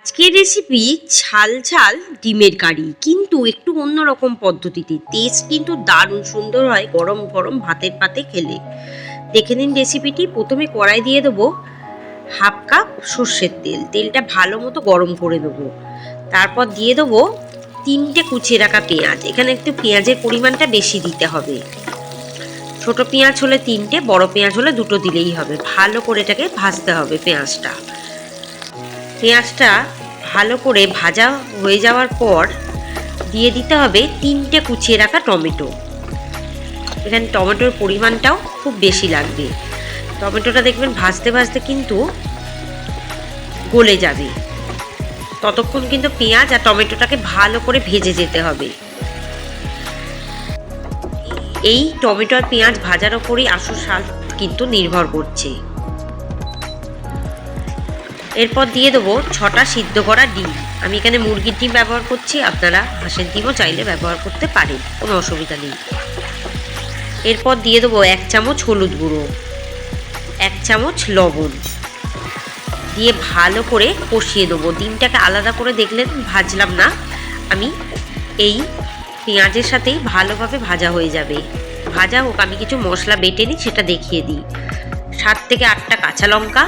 আজকের রেসিপি ঝাল ঝাল ডিমের কারি, কিন্তু একটু অন্যরকম পদ্ধতিতে। টেস্ট কিন্তু দারুণ সুন্দর হয় গরম গরম ভাতের পাতে খেলে। দেখে নিন রেসিপিটি। প্রথমে কড়াই দিয়ে দেবো হাফ কাপ সর্ষের তেল। তেলটা ভালো মতো গরম করে দেবো। তারপর দিয়ে দেবো 3টে কুচিয়ে রাখা পেঁয়াজ। এখানে একটু পেঁয়াজের পরিমাণটা বেশি দিতে হবে। ছোট পেঁয়াজ হলে 3টে, বড় পেঁয়াজ হলে 2টো দিলেই হবে। ভালো করে এটাকে ভাজতে হবে। পেঁয়াজটা ভালো করে ভাজা হয়ে যাওয়ার পর দিয়ে দিতে হবে 3টে কুচিয়ে রাখা টমেটো। এখানে টমেটোর পরিমাণটাও খুব বেশি লাগবে। টমেটোটা দেখবেন ভাজতে ভাজতে কিন্তু গলে যাবে। ততক্ষণ কিন্তু পেঁয়াজ আর টমেটোটাকে ভালো করে ভেজে যেতে হবে। এই টমেটো আর পেঁয়াজ ভাজার ওপরই আসল স্বাদ কিন্তু নির্ভর করছে। এরপর দিয়ে দেবো 6টা সিদ্ধ করা ডিম। আমি এখানে মুরগির ডিম ব্যবহার করছি, আপনারা হাঁসের ডিমও চাইলে ব্যবহার করতে পারেন, কোনো অসুবিধা নেই। এরপর দিয়ে দেবো 1 চামচ হলুদ গুঁড়ো, 1 চামচ লবণ দিয়ে ভালো করে কষিয়ে দেবো। ডিমটাকে আলাদা করে দেখলেন ভাজলাম না আমি, এই পেঁয়াজের সাথেই ভালোভাবে ভাজা হয়ে যাবে। ভাজা হোক, আমি কিছু মশলা বেটে নিই সেটা দেখিয়ে দিই। 7 থেকে 8টা কাঁচা লঙ্কা,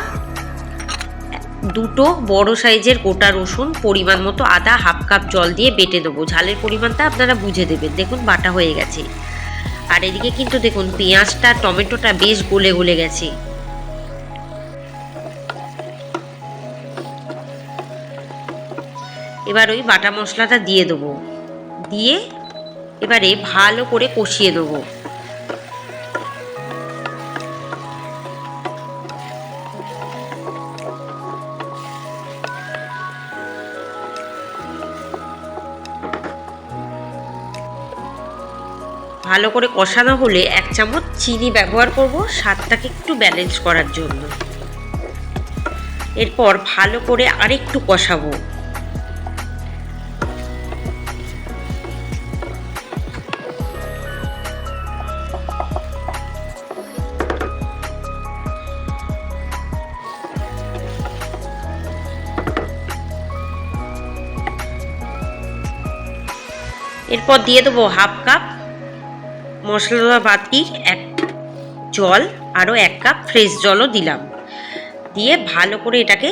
2টো বড় সাইজের গোটা রসুন, পরিমাণ মতো আদা, হাফ কাপ জল দিয়ে বেটে দেবো। ঝালের পরিমাণটা আপনারা বুঝে দেবেন। দেখুন বাটা হয়ে গেছে। আর এদিকে কিন্তু দেখুন পেঁয়াজটা টমেটোটা বেশ গলে গলে গেছে। এবার ওই বাটা মশলাটা দিয়ে দেবো। দিয়ে এবারে ভালো করে কষিয়ে দেবো। ভালো করে কষানো হলে 1 চামচ চিনি ব্যবহার করব স্বাদটাকে একটু ব্যালেন্স করার জন্য। এরপর ভালো করে আরেকটু কষাবো। এরপর দিয়ে দেবো হাফ কাপ মশলা বাটির জল, আরও 1 কাপ ফ্রেশ জলও দিলাম। দিয়ে ভালো করে এটাকে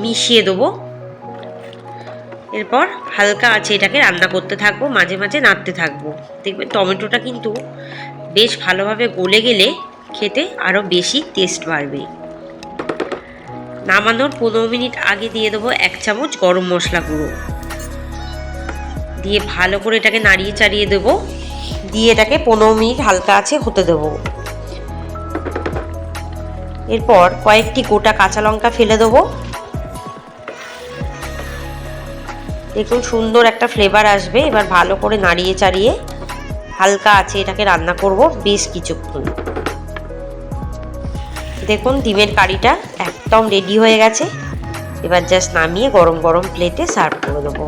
মিশিয়ে দেবো। এরপর হালকা আছে এটাকে রান্না করতে থাকবো, মাঝে মাঝে নাড়তে থাকবো। দেখবেন টমেটোটা কিন্তু বেশ ভালোভাবে গলে গেলে খেতে আরও বেশি টেস্ট বাড়বে। নামানোর 15 মিনিট আগে দিয়ে দেবো 1 চামচ গরম মশলা গুঁড়ো। দিয়ে ভালো করে এটাকে নাড়িয়ে চাড়িয়ে দেবো। দিয়ে এটাকে 15 মিনিট হালকা আছে হতে দেবো। এরপর কয়েকটি গোটা কাঁচা লঙ্কা ফেলে দেবো। দেখুন সুন্দর একটা ফ্লেভার আসবে। এবার ভালো করে নাড়িয়ে চাড়িয়ে হালকা আছে এটাকে রান্না করব বেশ কিছুক্ষণ। দেখুন ডিমের কারিটা একদম রেডি হয়ে গেছে। এবার জাস্ট নামিয়ে গরম গরম প্লেটে সার্ভ করে দেবো।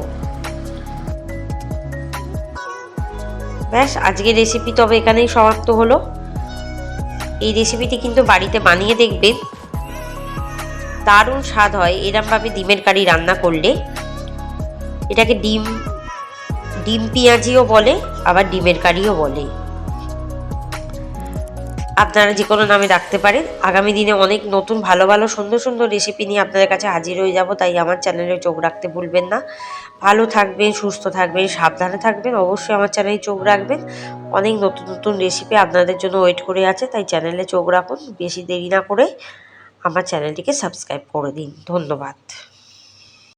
ব্যাস, আজকের রেসিপি তবে এখানেই সমাপ্ত হলো। এই রেসিপিটি কিন্তু বাড়িতে বানিয়ে দেখবেন, দারুণ স্বাদ হয় এরমভাবে ডিমের কারি রান্না করলে। এটাকে ডিম পেঁয়াজিও বলে, আবার ডিমের কারিও বলে। আপনারা যে কোনো নামে রাখতে পারেন। আগামী দিনে অনেক নতুন ভালো ভালো সুন্দর সুন্দর রেসিপি নিয়ে আপনাদের কাছে হাজির হয়ে যাব, তাই আমার চ্যানেলে চোখ রাখতে ভুলবেন না। ভালো থাকবেন, সুস্থ থাকবেন, সাবধানে থাকবেন। অবশ্যই আমার চ্যানেলে চোখ রাখবেন। অনেক নতুন নতুন রেসিপি আপনাদের জন্য ওয়েট করে আছে, তাই চ্যানেলে চোখ রাখুন। বেশি দেরি না করে আমার চ্যানেলটিকে সাবস্ক্রাইব করে দিন। ধন্যবাদ।